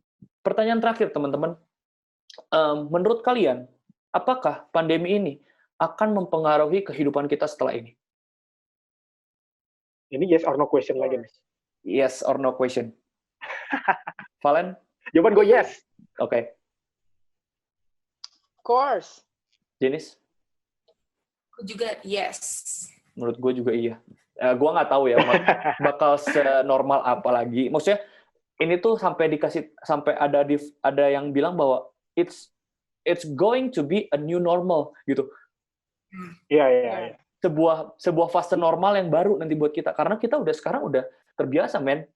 Pertanyaan terakhir, teman-teman. Menurut kalian, apakah pandemi ini akan mempengaruhi kehidupan kita setelah ini? Ini yes or no question lagi nih. Yes or no question. Valen? Jawaban gue yes. Oke. Of course. Jenis? Aku juga yes. Menurut gue juga iya. Gue nggak tahu ya bakal senormal apa lagi. Maksudnya ini tuh sampai ada yang bilang bahwa it's going to be a new normal gitu. Iya. Sebuah fase normal yang baru nanti buat kita, karena kita sekarang udah terbiasa, men.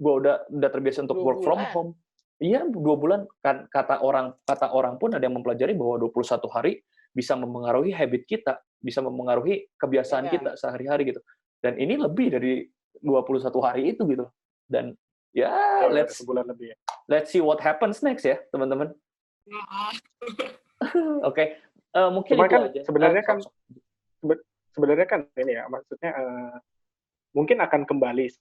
Gue udah terbiasa untuk work from home. Iya, 2 bulan kan, kata orang pun ada yang mempelajari bahwa 21 hari bisa mempengaruhi habit kita, bisa mempengaruhi kebiasaan kita sehari-hari gitu. Dan ini lebih dari 21 hari itu gitu. Dan ya sebulan lebih ya. Let's see what happens next ya, teman-teman. Oke. Mungkin cuma itu kan aja. Sebenarnya kan ini ya, maksudnya mungkin akan kembali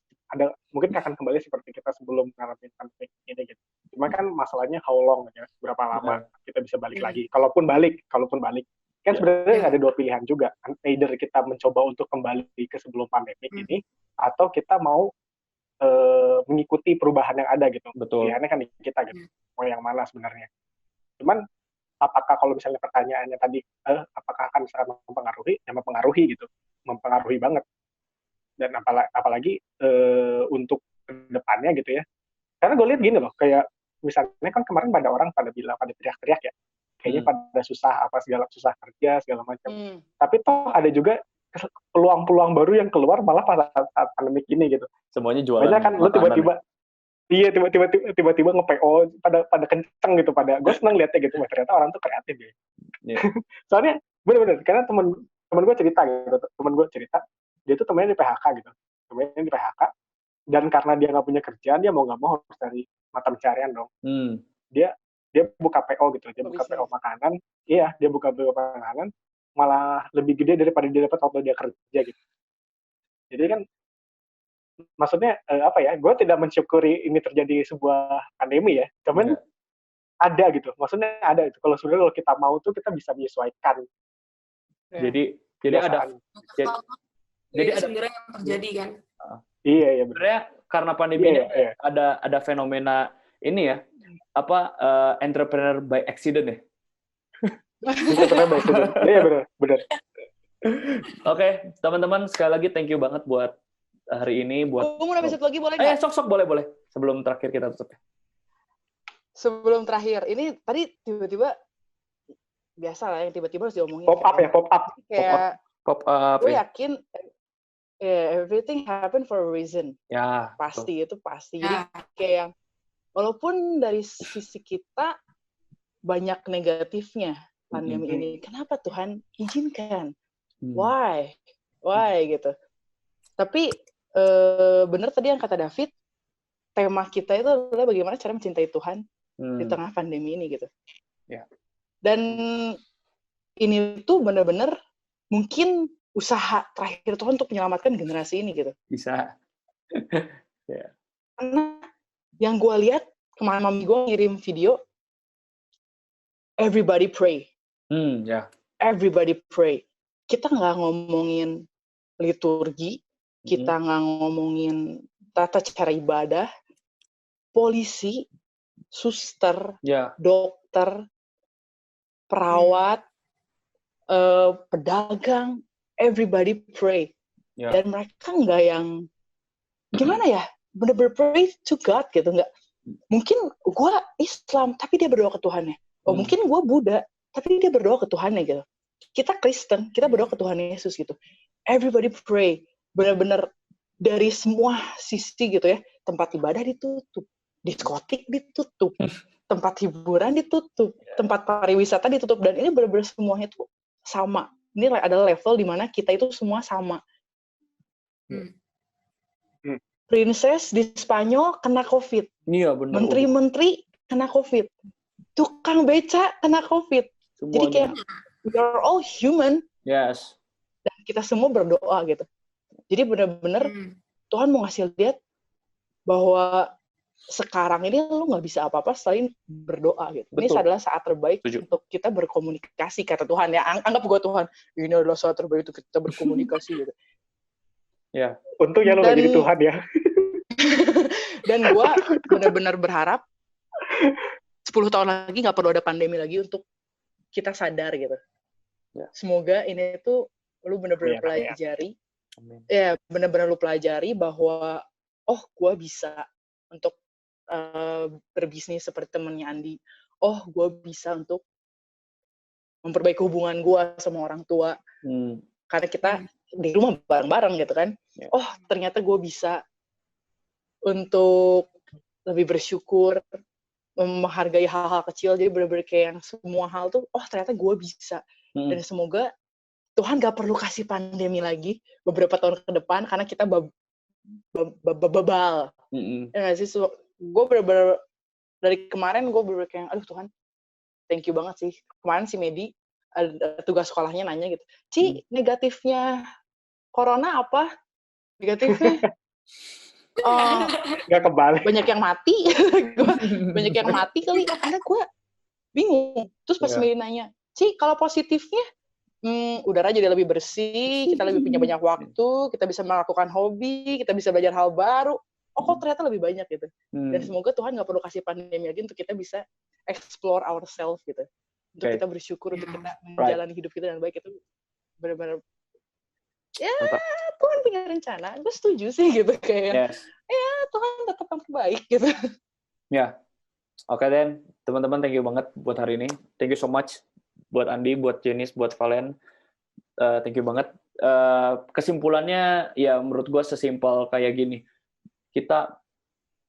seperti kita sebelum mengalami pandemi ini gitu. Cuma kan masalahnya how long ya, berapa lama kita bisa balik lagi. Kalaupun balik kan sebenarnya ada 2 pilihan juga. Either kita mencoba untuk kembali ke sebelum pandemi ini, atau kita mau mengikuti perubahan yang ada gitu. Betul. Pilihannya kan kita gitu. Mau yang mana sebenarnya? Cuman apakah kalau misalnya pertanyaannya tadi, apakah akan sangat mempengaruhi? Ya mempengaruhi gitu, mempengaruhi banget. Dan apalagi untuk depannya gitu ya. Karena gue lihat gini loh, kayak misalnya kan kemarin pada orang pada bilang, pada teriak-teriak ya, kayaknya pada susah susah kerja segala macam. Tapi toh ada juga peluang-peluang baru yang keluar malah pada saat pandemi ini gitu. Semuanya jualan. Banyak kan lo tiba-tiba nge-PO pada kenceng gitu, gue seneng liatnya gitu, ternyata orang tuh kreatif ya. Soalnya bener-bener karena temen gue cerita dia tuh temennya di PHK gitu, dan karena dia nggak punya kerjaan, dia mau nggak mau harus cari mata pencarian dong. Dia buka PO gitu, PO makanan, dia buka PO makanan malah lebih gede daripada dia dapat waktu dia kerja gitu. Jadi kan maksudnya gue tidak mensyukuri ini terjadi sebuah pandemi ya, cuman ada gitu, maksudnya ada itu. Kalau kita mau tuh kita bisa menyesuaikan. Jadi ada sebenarnya yang terjadi kan. Iya. Sebenarnya karena pandemi ini ada fenomena ini ya, entrepreneur by accident ya. Entrepreneur by accident. Iya benar. Oke, teman-teman, sekali lagi thank you banget buat hari ini, buat. Mau nambah satu lagi boleh nggak? Sok boleh. Sebelum terakhir kita tutup. Sebelum terakhir, ini tadi tiba-tiba biasa lah yang tiba-tiba harus diomongin. Pop up. Kayak gue yakin everything happen for a reason. Ya. Pasti itu pasti. Jadi kayak walaupun dari sisi kita banyak negatifnya pandemi ini, kenapa Tuhan izinkan? Why gitu. Tapi benar tadi yang kata David, tema kita itu adalah bagaimana cara mencintai Tuhan di Hmm. tengah pandemi ini gitu. Ya. Dan ini tuh benar-benar mungkin usaha terakhir Tuhan untuk menyelamatkan generasi ini gitu. Bisa. Karena yang gue lihat kemarin mami gue ngirim video, everybody pray, Ya. everybody pray. Kita nggak ngomongin liturgi, kita nggak ngomongin tata cara ibadah, polisi, suster, Ya. dokter, perawat, pedagang, everybody pray. Ya. Dan mereka nggak yang gimana ya, bener-bener pray to God gitu, nggak. Mungkin gue Islam tapi dia berdoa ke Tuhannya. Oh mungkin gue Buddha tapi dia berdoa ke Tuhannya gitu. Kita Kristen, kita berdoa ke Tuhan Yesus gitu. Everybody pray, bener-bener dari semua sisi gitu ya. Tempat ibadah ditutup, diskotik ditutup, tempat hiburan ditutup, tempat pariwisata ditutup, dan ini bener-bener semuanya tuh sama. Ini adalah level di mana kita itu semua sama. Princess di Spanyol kena COVID. Iya benar. Menteri-menteri kena COVID. Tukang beca kena COVID. Semuanya. Jadi kayak we are all human. Yes. Dan kita semua berdoa gitu. Jadi benar-benar Tuhan mau ngasih lihat bahwa sekarang ini lu nggak bisa apa-apa selain berdoa gitu. Ini Betul. adalah saat terbaik untuk kita berkomunikasi, kata Tuhan ya. Anggap gue Tuhan, ini adalah saat terbaik untuk kita berkomunikasi gitu. Ya, untungnya lo gak jadi Tuhan ya. Dan gue benar-benar berharap 10 tahun lagi nggak perlu ada pandemi lagi untuk kita sadar gitu. Ya. Semoga ini tuh lu benar-benar pelajari, ya benar-benar lu pelajari bahwa oh gue bisa untuk berbisnis seperti temennya Andi. Oh gue bisa untuk memperbaiki hubungan gue sama orang tua. Karena kita di rumah bareng-bareng gitu kan. Ya. Oh ternyata gue bisa untuk lebih bersyukur, menghargai hal-hal kecil. Jadi bener-bener kayak yang semua hal tuh, oh ternyata gue bisa. Dan semoga Tuhan gak perlu kasih pandemi lagi beberapa tahun ke depan, karena kita babal. Ya gak sih? So, gue bener-bener, dari kemarin gue bener-bener kayak, aduh Tuhan, thank you banget sih. Kemarin si Medi, ada tugas sekolahnya nanya gitu, Ci, negatifnya corona apa? Negatifnya Gak kebalik. banyak yang mati. Banyak yang mati kali. Karena gue bingung. Terus pas Medi nanya, Ci, kalau positifnya, udara jadi lebih bersih, kita lebih punya banyak waktu, kita bisa melakukan hobi, kita bisa belajar hal baru. Oh kok ternyata lebih banyak gitu. Dan semoga Tuhan gak perlu kasih pandemi lagi untuk kita bisa explore ourselves gitu. Untuk kita bersyukur, untuk kita menjalani hidup kita dengan baik. Itu benar-benar ya Tuhan punya rencana. Gue setuju sih gitu kayak ya Tuhan tetap yang terbaik gitu. Ya. Oke Den, teman-teman thank you banget buat hari ini. Thank you so much buat Andi, buat Jenis, buat Valen. Thank you banget. Kesimpulannya ya menurut gue sesimpel kayak gini.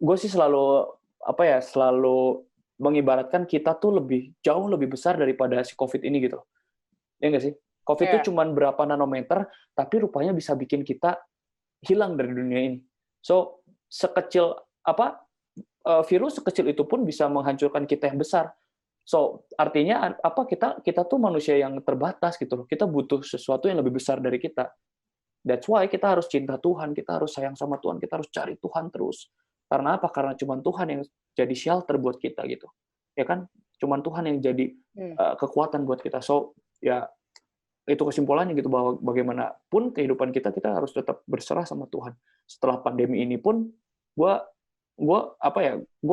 Gue sih selalu mengibaratkan kita tuh jauh lebih besar daripada si COVID ini gitu. Ya nggak sih? COVID itu cuma berapa nanometer, tapi rupanya bisa bikin kita hilang dari dunia ini. So sekecil virus sekecil itu pun bisa menghancurkan kita yang besar. So artinya kita tuh manusia yang terbatas gitu loh. Kita butuh sesuatu yang lebih besar dari kita. That's why kita harus cinta Tuhan, kita harus sayang sama Tuhan, kita harus cari Tuhan terus. Karena apa? Karena cuma Tuhan yang jadi shelter buat kita gitu. Ya kan? Cuma Tuhan yang jadi kekuatan buat kita. So ya itu kesimpulannya gitu, bahwa bagaimanapun kehidupan kita harus tetap berserah sama Tuhan. Setelah pandemi ini pun gue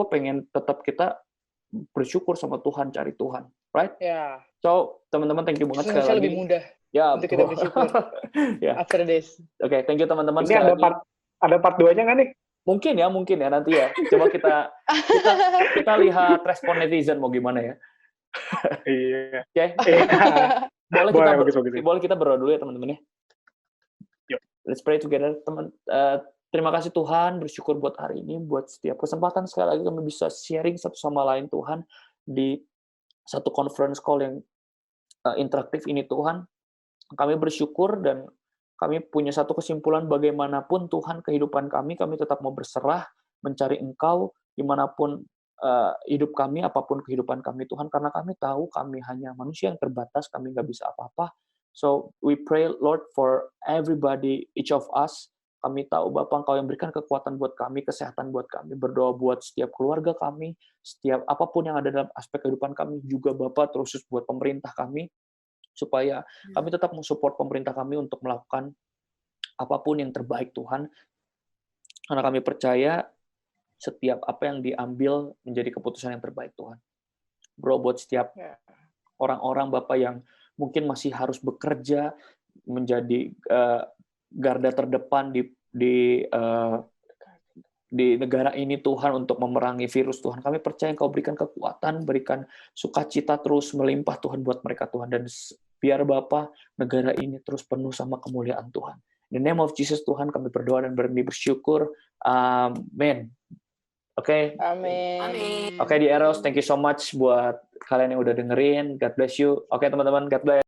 pengen tetap kita bersyukur sama Tuhan, cari Tuhan, right? Ya. So teman-teman thank you banget sekali lagi. Lebih mudah ya, untuk kita bersyukur. After this. Oke, thank you teman-teman. Ini ada part 2-nya nggak nih? Mungkin ya nanti ya. Coba kita lihat respon netizen mau gimana ya. Iya. Oke. Boleh kita berdoa dulu ya teman-teman ya. Yuk. Let's pray together teman. Terima kasih Tuhan, bersyukur buat hari ini, buat setiap kesempatan sekali lagi kami bisa sharing satu sama lain Tuhan di satu conference call yang interaktif ini Tuhan. Kami bersyukur dan kami punya satu kesimpulan, bagaimanapun Tuhan kehidupan kami tetap mau berserah, mencari Engkau dimanapun hidup kami, apapun kehidupan kami Tuhan, karena kami tahu kami hanya manusia yang terbatas, kami nggak bisa apa-apa. So we pray Lord for everybody, each of us. Kami tahu Bapa Engkau yang berikan kekuatan buat kami, kesehatan buat kami, berdoa buat setiap keluarga kami, setiap apapun yang ada dalam aspek kehidupan kami, juga Bapa terus buat pemerintah kami, supaya kami tetap mensupport pemerintah kami untuk melakukan apapun yang terbaik Tuhan. Karena kami percaya setiap apa yang diambil menjadi keputusan yang terbaik Tuhan. Bro, buat setiap orang-orang Bapak yang mungkin masih harus bekerja, menjadi garda terdepan di negara ini Tuhan untuk memerangi virus Tuhan. Kami percaya Engkau berikan kekuatan, berikan sukacita terus melimpah Tuhan buat mereka Tuhan. Dan biar Bapa negara ini terus penuh sama kemuliaan Tuhan. In the name of Jesus Tuhan kami berdoa dan bersyukur. Amin. Oke. Amin. Oke, di Eros, thank you so much buat kalian yang udah dengerin. God bless you. Oke teman-teman, God bless.